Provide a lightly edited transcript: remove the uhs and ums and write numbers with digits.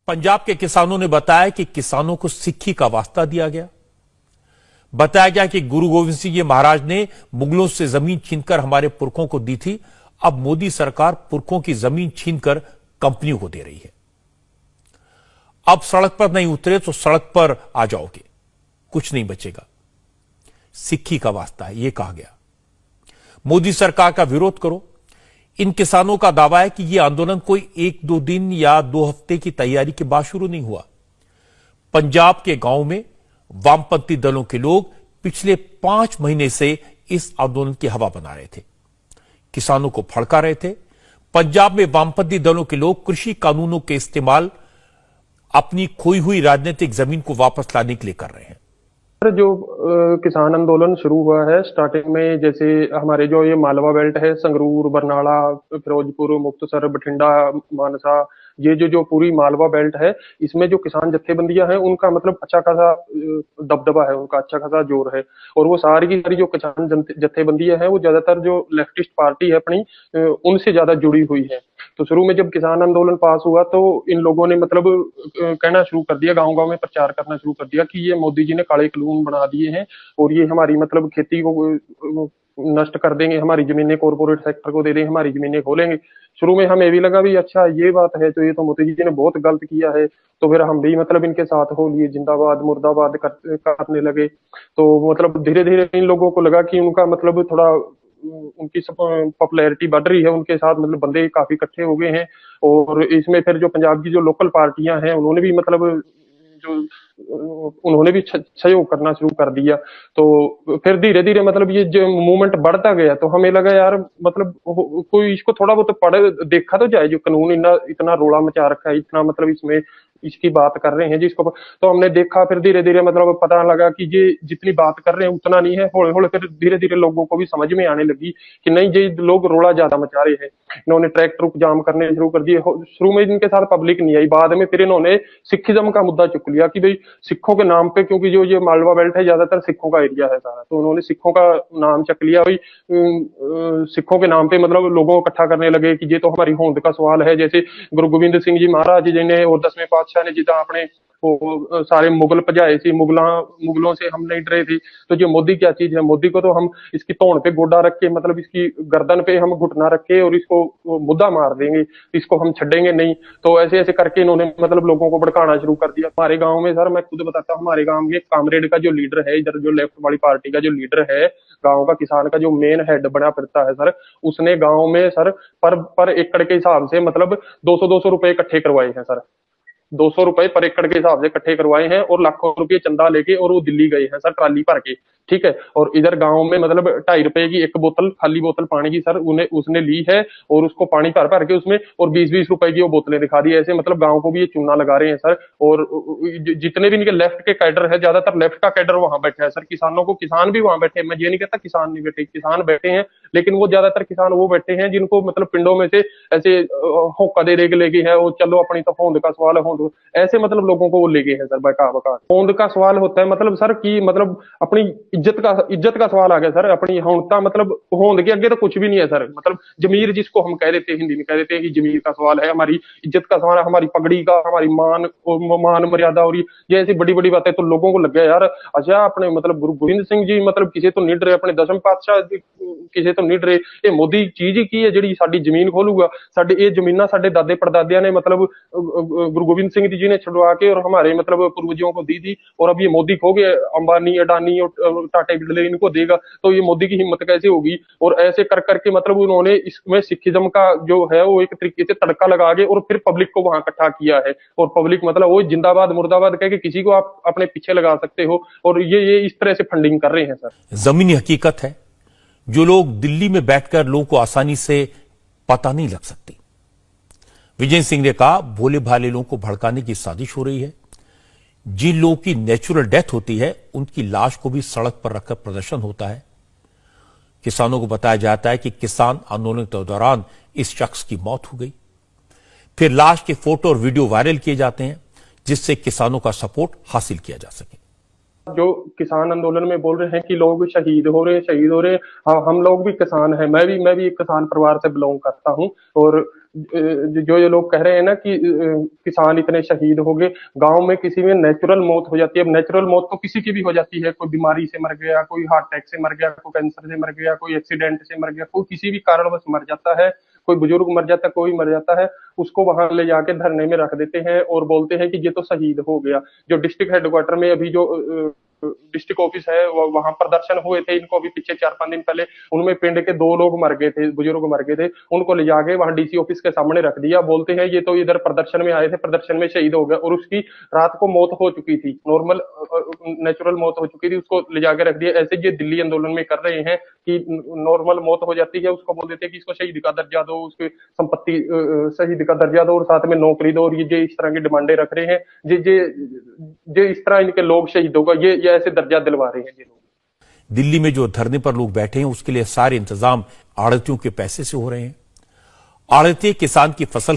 पंजाब के किसानों ने बताया कि किसानों को सिक्खी का वास्ता दिया गया। बताया गया कि गुरु गोविंद सिंह जी महाराज ने मुगलों से जमीन छीनकर हमारे पुरखों को दी थी। अब मोदी सरकार पुरखों की जमीन छीनकर कंपनियों को दे रही है। अब सड़क पर नहीं उतरे तो सड़क पर आ जाओगे, कुछ नहीं बचेगा। सिक्खी का वास्ता है, यह कहा गया। मोदी सरकार का विरोध करो। इन किसानों का दावा है कि यह आंदोलन कोई 1-2 दिन या 2 हफ्ते की तैयारी के बाद शुरू नहीं हुआ। पंजाब के गांव में वामपंथी दलों के लोग पिछले 5 महीने से इस आंदोलन की हवा बना रहे थे, किसानों को भड़का रहे थे। पंजाब में वामपंथी दलों के लोग कृषि कानूनों के इस्तेमाल अपनी खोई हुई राजनीतिक जमीन को वापस लाने के लिए कर रहे हैं। जो किसान आंदोलन शुरू हुआ है स्टार्टिंग में, जैसे हमारे जो ये मालवा बेल्ट है, संगरूर, बरनाला, फिरोजपुर, मुक्तसर, बठिंडा, मानसा, ये जो पूरी मालवा बेल्ट है, इसमें जो किसान जत्थेबंदियां हैं उनका मतलब अच्छा खासा दबदबा है, उनका अच्छा खासा जोर है। और वो सारी की सारी जो किसान जत्थेबंदियां हैं वो ज्यादातर जो लेफ्टिस्ट पार्टी है अपनी, उनसे ज्यादा जुड़ी हुई है। तो शुरू में जब किसान आंदोलन पास हुआ तो इन लोगों ने मतलब कहना शुरू कर दिया, गांव गांव में प्रचार करना शुरू कर दिया कि ये मोदी जी ने काले कानून बना दिए हैं और ये हमारी मतलब खेती को नष्ट कर देंगे, हमारी जमीनें कॉर्पोरेट सेक्टर को दे देंगे, हमारी जमीनें खोलेंगे। शुरू में हमें भी लगा भी अच्छा ये बात है, तो ये तो मोदी जी ने बहुत गलत किया है, तो फिर हम भी मतलब इनके साथ हो लिए, जिंदाबाद मुर्दाबाद करने लगे। तो मतलब धीरे धीरे इन लोगों को लगा कि उनका मतलब थोड़ा उनकी पॉपुलैरिटी बढ़ रही है, उनके साथ मतलब बंदे काफी इकट्ठे हो गए हैं। और इसमें फिर जो पंजाब की जो लोकल पार्टियां हैं उन्होंने भी मतलब जो उन्होंने भी सहयोग करना शुरू कर दिया। तो फिर धीरे धीरे मतलब ये जो मूवमेंट बढ़ता गया, तो हमें लगा यार मतलब कोई इसको थोड़ा बहुत पढ़े देखा तो जाए, जो कानून इतना रोला मचा रखा है, इतना मतलब इसमें इसकी बात कर रहे हैं जिसको, तो हमने देखा। फिर धीरे धीरे मतलब पता लगा कि ये जितनी बात कर रहे हैं उतना नहीं है। हौले हौले फिर धीरे धीरे लोगों को भी समझ में आने लगी कि नहीं, ये लोग रोला ज्यादा मचा रहे हैं। इन्होंने ट्रैक्टर जाम करने शुरू कर दिए। शुरू में इनके साथ पब्लिक नहीं आई, बाद में फिर इन्होंने सिखिज्म का मुद्दा चुक लिया कि भाई सिखों के नाम पे, क्योंकि जो ये मालवा बेल्ट है ज्यादातर सिखों का एरिया है सारा, तो उन्होंने सिखों का नाम चक लिया। भाई सिखों के नाम पे मतलब लोगों को इकट्ठा करने लगे कि ये तो हमारी होंद का सवाल है। जैसे गुरु गोविंद सिंह जी महाराज जी ने और 10वें पातशाह ने जिदा अपने वो सारे मुगल भजाए थे, मुगलों से हम नहीं डरे थे। तो जो मोदी क्या चीज है, मोदी को तो हम इसकी तोड़ पे गोडा रख के मतलब इसकी गर्दन पे हम घुटना रख के और इसको मुद्दा मार देंगे, इसको हम छेड़ेंगे नहीं। तो ऐसे ऐसे करके इन्होंने मतलब लोगों को भड़काना शुरू कर दिया। हमारे गांव में सर, मैं खुद बताता हूँ, हमारे गांव में कामरेड का जो लीडर है, इधर जो लेफ्ट वाली पार्टी का जो लीडर है गांव का, किसान का जो मेन हेड बना फिरता है सर, उसने गांव में सर पर एकड़ के हिसाब से मतलब 200-200 रुपए इकट्ठे करवाए हैं सर। 200 रुपए पर एकड़ के हिसाब से इकट्ठे करवाए हैं और लाखों रुपए चंदा लेके और वो दिल्ली गए हैं सर, ट्राली भर के। ठीक है। और इधर गांव में मतलब 2.5 रुपए की एक बोतल, खाली बोतल पानी की सर उन्हें उसने ली है और उसको पानी भर भर के उसमें और 20-20 रुपए की वो बोतलें दिखा दी। ऐसे मतलब गांव को भी ये चूना लगा रहे हैं सर। और जितने भी इनके लेफ्ट के कैडर है, ज्यादातर लेफ्ट का कैडर वहां बैठा है सर। किसानों को, किसान भी वहां बैठे हैं, मैं ये नहीं कहता किसान नहीं बैठे, किसान बैठे हैं, लेकिन वो ज्यादातर किसान वो बैठे हैं जिनको मतलब पिंडों में से ऐसे होका दे के लेके है, वो चलो अपनी तो होंद का सवाल है, होंद, ऐसे मतलब लोगों को वो ले गए हैं सर। बका बका होंद का सवाल होता है मतलब सर की मतलब अपनी इज्जत का सवाल आ गया सर। अपनी होंदता मतलब होंद के आगे तो कुछ भी नहीं है सर। मतलब जमीर जिसको हम कह देते हैं, हिंदी में कह देते हैं कि जमीर का सवाल है, हमारी इज्जत का सवाल है, हमारी पगड़ी का, हमारी मान मर्यादा, और ये ऐसी बड़ी बड़ी बातें। तो लोगों को लग गया यार अच्छा अपने मतलब गुरु गोविंद सिंह जी मतलब किसी तो नहीं डरे, अपने 10वें पातशाह किसी तो नहीं डरे, ये मोदी चीज ही की है ਜਿਹੜੀ ਸਾਡੀ ਜ਼ਮੀਨ ਖੋਲੂਗਾ। ਸਾਡੇ ਇਹ ਜ਼ਮੀਨਾਂ ਸਾਡੇ ਦਾਦੇ ਪੜਦਾਦਿਆਂ ने मतलब गुरु गोविंद सिंह जी ने छुड़वा के और हमारे मतलब पूर्वजों को दी थी, और अब ये मोदी खो गए, अंबानी अडानी और टाटा बिरला इनको देगा, तो ये मोदी की हिम्मत कैसे होगी। और ऐसे कर करके मतलब उन्होंने इसमें सिखिज्म का जो है वो एक तरीके से तड़का लगा के और फिर पब्लिक को वहां इकट्ठा किया है। और पब्लिक मतलब वो जिंदाबाद मुर्दाबाद कह के किसी को आप अपने पीछे लगा सकते हो, और ये इस तरह से फंडिंग कर रहे हैं सर। जमीनी हकीकत है, जो लोग दिल्ली में बैठकर लोगों को आसानी से पता नहीं लग सकती। विजय सिंह ने कहा भोले भाले लोगों को भड़काने की साजिश हो रही है। जिन लोगों की नेचुरल डेथ होती है उनकी लाश को भी सड़क पर रखकर प्रदर्शन होता है। किसानों को बताया जाता है कि किसान आंदोलन के दौरान इस शख्स की मौत हो गई। फिर लाश के फोटो और वीडियो वायरल किए जाते हैं जिससे किसानों का सपोर्ट हासिल किया जा सके। जो किसान आंदोलन में बोल रहे हैं कि लोग शहीद हो रहे हैं, शहीद हो रहे हैं, हाँ हम लोग भी किसान हैं, मैं भी एक किसान परिवार से बिलोंग करता हूं। और जो ये लोग कह रहे हैं ना कि किसान इतने शहीद हो गए, गांव में किसी में नेचुरल मौत हो जाती है। अब नेचुरल मौत तो किसी की भी हो जाती है, कोई बीमारी से मर गया, कोई हार्ट अटैक से मर गया, कोई कैंसर से मर गया, कोई एक्सीडेंट से मर गया, कोई किसी भी कारणवश मर जाता है, कोई बुजुर्ग मर जाता है, कोई मर जाता है, उसको वहां ले जाके धरने में रख देते हैं और बोलते हैं कि ये तो शहीद हो गया। जो डिस्ट्रिक्ट हेडक्वार्टर में अभी जो डिस्ट्रिक्ट ऑफिस है वहां प्रदर्शन हुए थे इनको अभी पीछे 4-5 दिन पहले, उनमें पिंड के 2 लोग मर गए थे, बुजुर्ग मर गए थे, उनको ले जाके वहां डीसी ऑफिस के सामने रख दिया। बोलते हैं ये तो इधर प्रदर्शन में आए थे, प्रदर्शन में शहीद हो गया, और उसकी रात को मौत हो चुकी थी, नॉर्मल नेचुरल मौत हो चुकी थी, उसको ले जाके रख दिया। ऐसे ये दिल्ली आंदोलन में कर रहे हैं कि नॉर्मल मौत हो जाती है उसको बोल देते हैं कि इसको शहीद का दर्जा दो, उसकी संपत्ति शहीद का दर्जा दो और साथ में नौकरी दो, और ये इस तरह की डिमांडे रख रहे हैं। ये इस तरह इनके लोग शहीद होगा, ये ऐसे दर्जा दिलवा रहे हैं ये लोग। दिल्ली में जो धरने पर लोग बैठे हैं उसके लिए सारे इंतजाम आड़तियों के पैसे से हो रहे हैं। आड़ती किसान की फसल